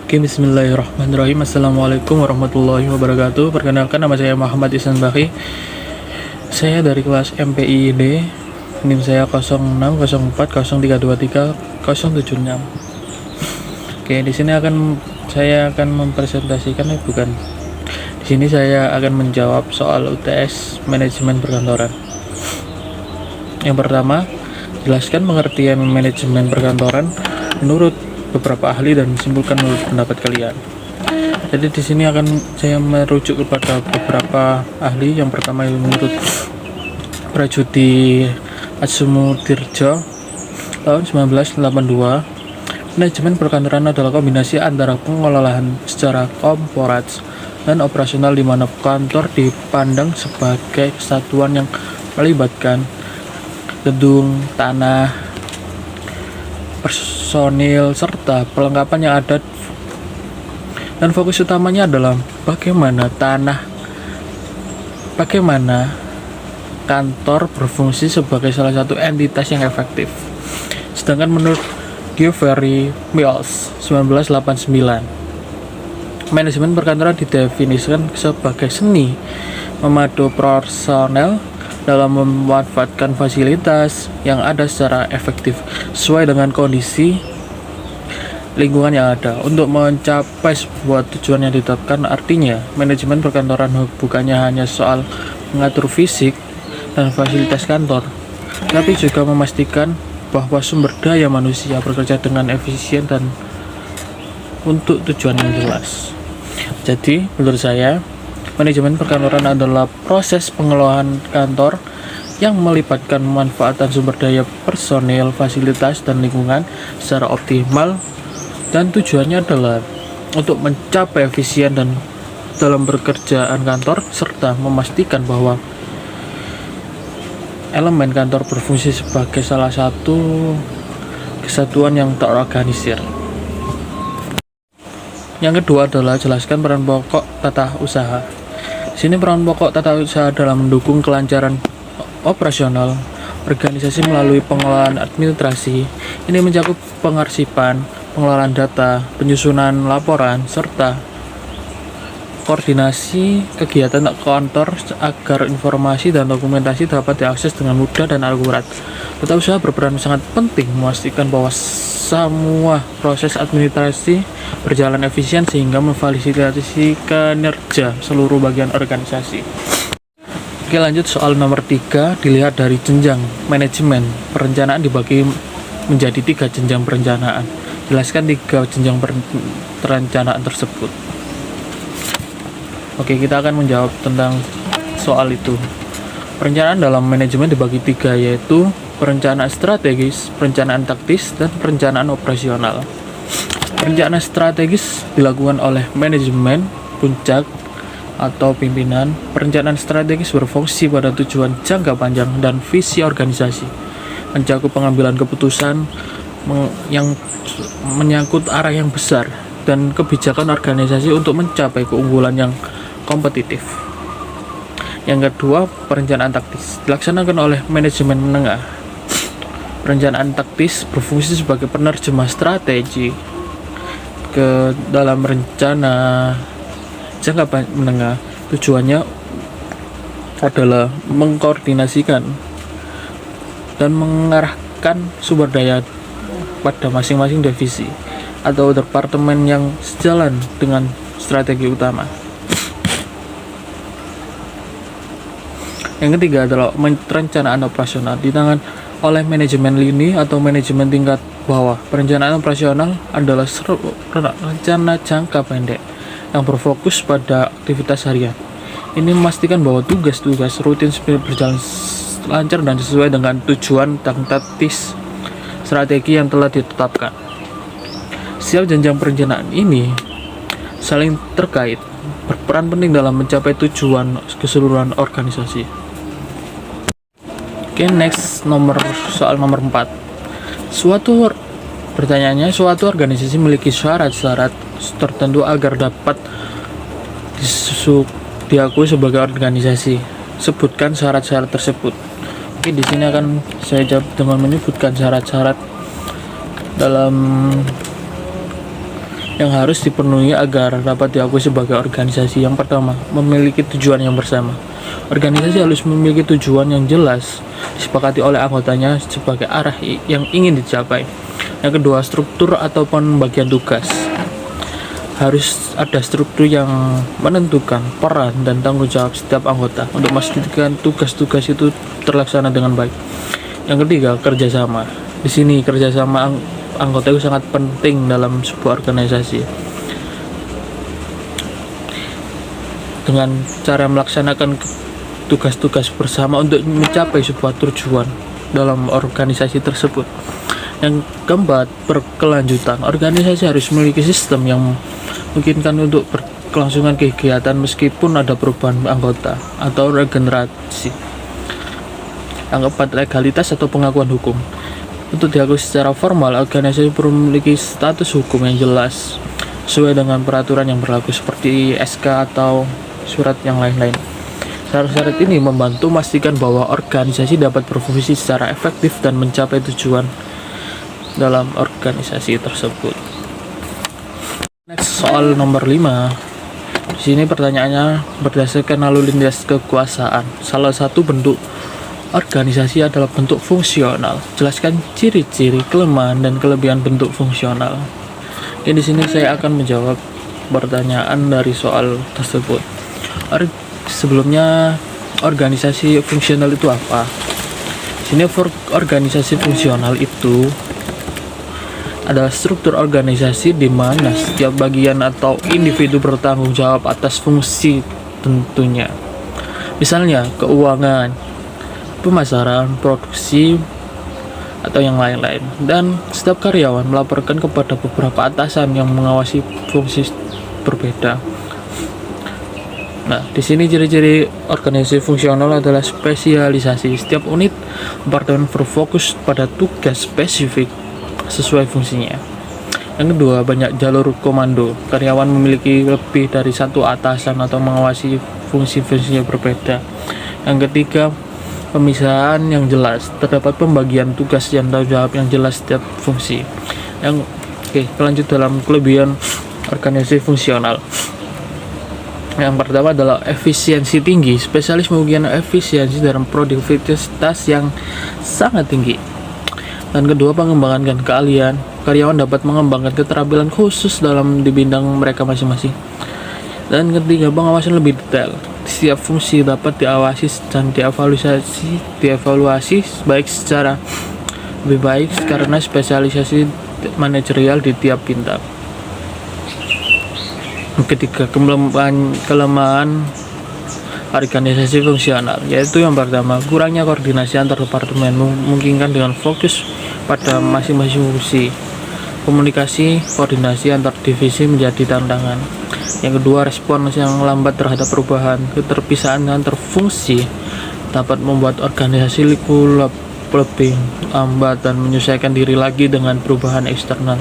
Oke, bismillahirrahmanirrahim. Assalamualaikum warahmatullahi wabarakatuh. Perkenalkan, nama saya Muhammad Ihsan Baki. Saya dari kelas MPID. NIM saya 06040323 Oke, di sini saya akan mempresentasikan, bukan. Di sini saya akan menjawab soal UTS manajemen perkantoran. Yang pertama, jelaskan pengertian manajemen perkantoran menurut beberapa ahli dan simpulkan menurut pendapat kalian. Jadi di sini akan saya merujuk kepada beberapa ahli. Yang pertama menurut Prajudi Atsumodirjo tahun 1982, manajemen perkantoran adalah kombinasi antara pengelolaan secara korporat dan operasional, di mana kantor dipandang sebagai kesatuan yang melibatkan gedung, tanah, personil, serta perlengkapan yang ada, dan fokus utamanya adalah bagaimana kantor berfungsi sebagai salah satu entitas yang efektif. Sedangkan menurut Geoffrey Mills 1989, manajemen perkantoran didefinisikan sebagai seni memadu personel dalam memanfaatkan fasilitas yang ada secara efektif sesuai dengan kondisi lingkungan yang ada untuk mencapai sebuah tujuan yang ditetapkan. Artinya, manajemen perkantoran bukannya hanya soal mengatur fisik dan fasilitas kantor, tapi juga memastikan bahwa sumber daya manusia bekerja dengan efisien dan untuk tujuan yang jelas. Jadi, menurut saya, manajemen perkantoran adalah proses pengelolaan kantor yang melibatkan pemanfaatan sumber daya personil, fasilitas, dan lingkungan secara optimal, dan tujuannya adalah untuk mencapai efisien dan dalam pekerjaan kantor, serta memastikan bahwa elemen kantor berfungsi sebagai salah satu kesatuan yang terorganisir. Yang kedua adalah jelaskan peran pokok tata usaha. Di sini peran pokok tata usaha dalam mendukung kelancaran operasional organisasi melalui pengelolaan administrasi. Ini mencakup pengarsipan, pengelolaan data, penyusunan laporan, serta koordinasi kegiatan kantor agar informasi dan dokumentasi dapat diakses dengan mudah dan akurat. Tata usaha berperan sangat penting memastikan bahwa semua proses administrasi berjalan efisien sehingga memfasilitasi kinerja seluruh bagian organisasi. Oke, lanjut soal nomor 3. Dilihat dari jenjang manajemen perencanaan dibagi menjadi 3 jenjang perencanaan. Jelaskan 3 jenjang perencanaan tersebut. Oke, kita akan menjawab tentang soal itu. Perencanaan dalam manajemen dibagi 3, yaitu perencanaan strategis, perencanaan taktis, dan perencanaan operasional. Perencanaan strategis dilakukan oleh manajemen puncak atau pimpinan. Perencanaan strategis berfungsi pada tujuan jangka panjang dan visi organisasi, mencakup pengambilan keputusan yang menyangkut arah yang besar dan kebijakan organisasi untuk mencapai keunggulan yang kompetitif. Yang kedua, perencanaan taktis dilaksanakan oleh manajemen menengah. Perencanaan taktis berfungsi sebagai penerjemah strategi ke dalam rencana jangka menengah. Tujuannya adalah mengkoordinasikan dan mengarahkan sumber daya pada masing-masing divisi atau departemen yang sejalan dengan strategi utama. Yang ketiga adalah perencanaan operasional ditangan oleh manajemen lini atau manajemen tingkat bawah. Perencanaan operasional adalah rencana jangka pendek yang berfokus pada aktivitas harian. Ini memastikan bahwa tugas-tugas rutin berjalan lancar dan sesuai dengan tujuan dan taktis strategi yang telah ditetapkan. Setiap jenjang perencanaan ini saling terkait, berperan penting dalam mencapai tujuan keseluruhan organisasi. Oke, next soal nomor 4. Suatu organisasi memiliki syarat-syarat tertentu agar dapat diakui sebagai organisasi. Sebutkan syarat-syarat tersebut. Oke, di sini akan saya jawab dengan menyebutkan syarat-syarat dalam yang harus dipenuhi agar dapat diakui sebagai organisasi. Yang pertama, memiliki tujuan yang bersama. Organisasi harus memiliki tujuan yang jelas, disepakati oleh anggotanya sebagai arah yang ingin dicapai. Yang kedua, struktur atau pembagian tugas. Harus ada struktur yang menentukan peran dan tanggung jawab setiap anggota untuk memastikan tugas-tugas itu terlaksana dengan baik. Yang ketiga, kerjasama. Di sini kerjasama anggota itu sangat penting dalam sebuah organisasi. Dengan cara melaksanakan tugas-tugas bersama untuk mencapai sebuah tujuan dalam organisasi tersebut. Yang keempat, berkelanjutan. Organisasi harus memiliki sistem yang memungkinkan untuk berkelangsungan kegiatan meskipun ada perubahan anggota atau regenerasi. Yang keempat, legalitas atau pengakuan hukum. Untuk diakui secara formal, organisasi perlu memiliki status hukum yang jelas sesuai dengan peraturan yang berlaku seperti SK atau surat yang lain-lain. Syarat-syarat ini membantu memastikan bahwa organisasi dapat berfungsi secara efektif dan mencapai tujuan dalam organisasi tersebut. Next, soal nomor 5. Di sini pertanyaannya berdasarkan lalu lintas kekuasaan. Salah satu bentuk organisasi adalah bentuk fungsional. Jelaskan ciri-ciri, kelemahan dan kelebihan bentuk fungsional. Di sini saya akan menjawab pertanyaan dari soal tersebut. Sebelumnya, organisasi fungsional itu apa? Di sini organisasi fungsional itu adalah struktur organisasi di mana setiap bagian atau individu bertanggung jawab atas fungsi tentunya. Misalnya keuangan, pemasaran, produksi, atau yang lain-lain. Dan setiap karyawan melaporkan kepada beberapa atasan yang mengawasi fungsi berbeda. Nah, di sini ciri-ciri organisasi fungsional adalah spesialisasi. Setiap unit departemen berfokus pada tugas spesifik sesuai fungsinya. Yang kedua, banyak jalur komando. Karyawan memiliki lebih dari satu atasan atau mengawasi fungsi-fungsinya berbeda. Yang ketiga, pemisahan yang jelas. Terdapat pembagian tugas dan tanggung jawab yang jelas setiap fungsi. Lanjut dalam kelebihan organisasi fungsional. Yang pertama adalah efisiensi tinggi. Spesialis memiliki efisiensi dalam produktivitas yang sangat tinggi. Dan kedua, pengembangan keahlian. Karyawan dapat mengembangkan keterampilan khusus dalam di bidang mereka masing-masing. Dan ketiga, pengawasan lebih detail. Setiap fungsi dapat diawasi dan dievaluasi baik secara lebih baik karena spesialisasi manajerial di tiap bidang. Ketiga, kelemahan organisasi fungsional, yaitu yang pertama, kurangnya koordinasi antar departemen memungkinkan dengan fokus pada masing-masing fungsi. Komunikasi, koordinasi antar divisi menjadi tantangan. Yang kedua, respons yang lambat terhadap perubahan. Keterpisahan antar fungsi dapat membuat organisasi lebih lambat dan menyesuaikan diri lagi dengan perubahan eksternal.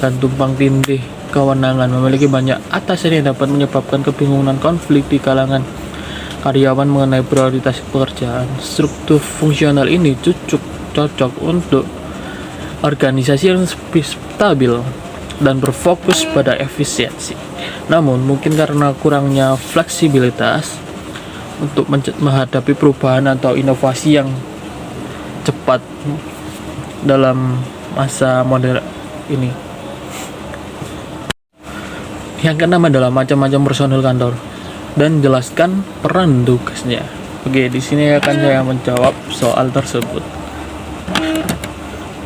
Dan tumpang tindih kewenangan, memiliki banyak atasan yang dapat menyebabkan kebingungan konflik di kalangan karyawan mengenai prioritas pekerjaan. Struktur fungsional ini cocok untuk organisasi yang stabil dan berfokus pada efisiensi. Namun, mungkin karena kurangnya fleksibilitas untuk menghadapi perubahan atau inovasi yang cepat dalam masa modern ini. Yang keenam adalah macam-macam personil kantor dan jelaskan peran tugasnya. Di sini akan saya menjawab soal tersebut.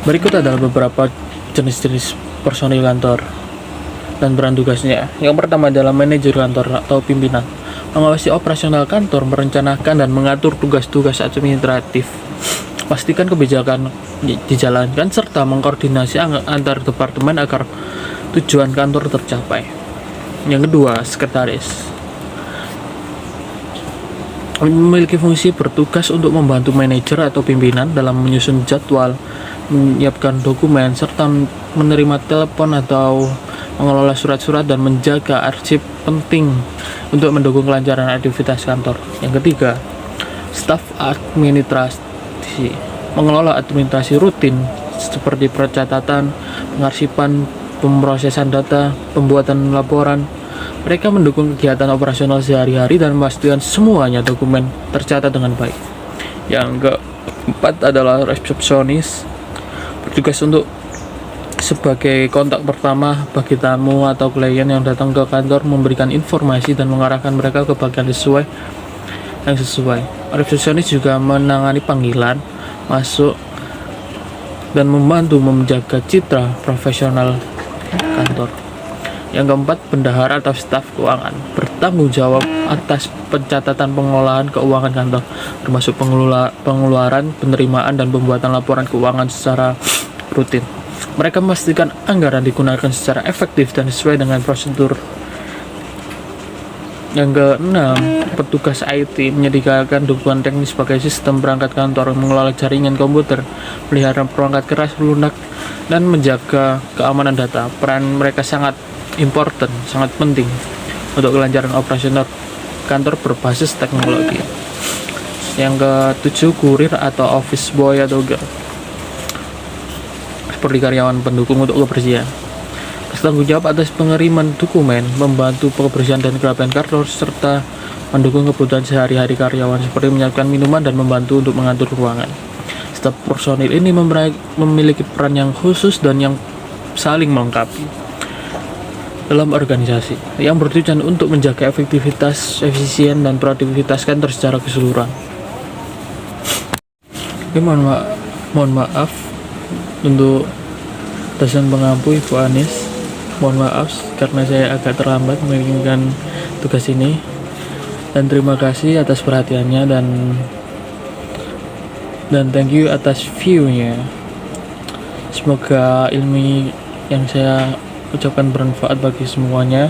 Berikut adalah beberapa jenis-jenis personil kantor dan peran tugasnya. Yang pertama adalah manajer kantor atau pimpinan. Mengawasi operasional kantor, merencanakan dan mengatur tugas-tugas administratif. Pastikan kebijakan dijalankan serta mengkoordinasi antar departemen agar tujuan kantor tercapai. Yang kedua, sekretaris. Memiliki fungsi bertugas untuk membantu manajer atau pimpinan dalam menyusun jadwal, menyiapkan dokumen, serta menerima telepon atau mengelola surat-surat dan menjaga arsip penting untuk mendukung kelancaran aktivitas kantor. Yang ketiga, staf administrasi. Mengelola administrasi rutin seperti percatatan, pengarsipan pemrosesan data, pembuatan laporan. Mereka mendukung kegiatan operasional sehari-hari dan memastikan semuanya dokumen tercatat dengan baik. Yang keempat adalah resepsionis, bertugas untuk sebagai kontak pertama bagi tamu atau klien yang datang ke kantor, memberikan informasi dan mengarahkan mereka ke bagian yang sesuai. Resepsionis juga menangani panggilan masuk dan membantu menjaga citra profesional kantor. Yang keempat, bendahara atau staf keuangan bertanggung jawab atas pencatatan pengelolaan keuangan kantor, termasuk pengeluaran, penerimaan, dan pembuatan laporan keuangan secara rutin. Mereka memastikan anggaran digunakan secara efektif dan sesuai dengan prosedur. Yang keenam, petugas IT menyediakan dukungan teknis sebagai sistem perangkat kantor, mengelola jaringan komputer, melihara perangkat keras, lunak, dan menjaga keamanan data. Peran mereka sangat sangat penting untuk kelancaran operasional kantor berbasis teknologi. Yang ketujuh, kurir atau office boy atau girl, seperti karyawan pendukung untuk kebersihan. Bertanggung jawab atas pengiriman dokumen, membantu kebersihan dan kerapian kantor, serta mendukung kebutuhan sehari-hari karyawan seperti menyiapkan minuman dan membantu untuk mengatur ruangan. Staf personil ini memiliki peran yang khusus dan yang saling melengkapi dalam organisasi, yang bertujuan untuk menjaga efektivitas, efisien, dan produktivitas kantor secara keseluruhan. Mohon maaf untuk dosen pengampu Ibu Anis. Mohon maaf karena saya agak terlambat mengirimkan tugas ini, dan terima kasih atas perhatiannya dan thank you atas view-nya. Semoga ilmu yang saya ucapkan bermanfaat bagi semuanya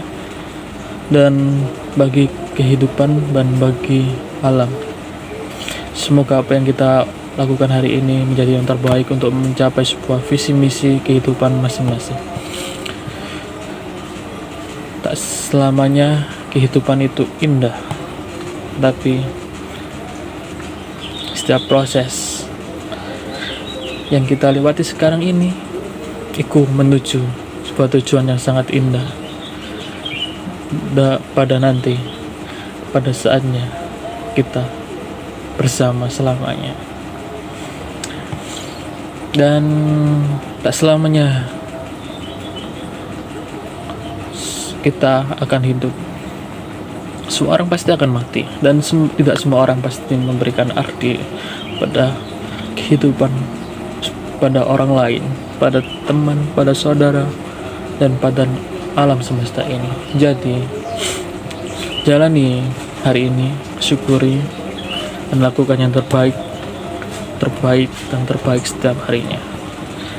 dan bagi kehidupan dan bagi alam. Semoga apa yang kita lakukan hari ini menjadi yang terbaik untuk mencapai sebuah visi misi kehidupan masing-masing. Tak selamanya kehidupan itu indah, tapi setiap proses yang kita lewati sekarang ini itu menuju sebuah tujuan yang sangat indah pada nanti, pada saatnya kita bersama selamanya. Dan tak selamanya kita akan hidup. Semua orang pasti akan mati, dan tidak semua orang pasti memberikan arti pada kehidupan, pada orang lain, pada teman, pada saudara, dan pada alam semesta ini. Jadi jalani hari ini, syukuri, dan lakukan yang terbaik dan terbaik setiap harinya.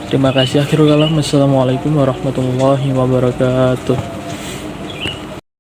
Terima kasih. Akhirul kalam. Assalamualaikum warahmatullahi wabarakatuh.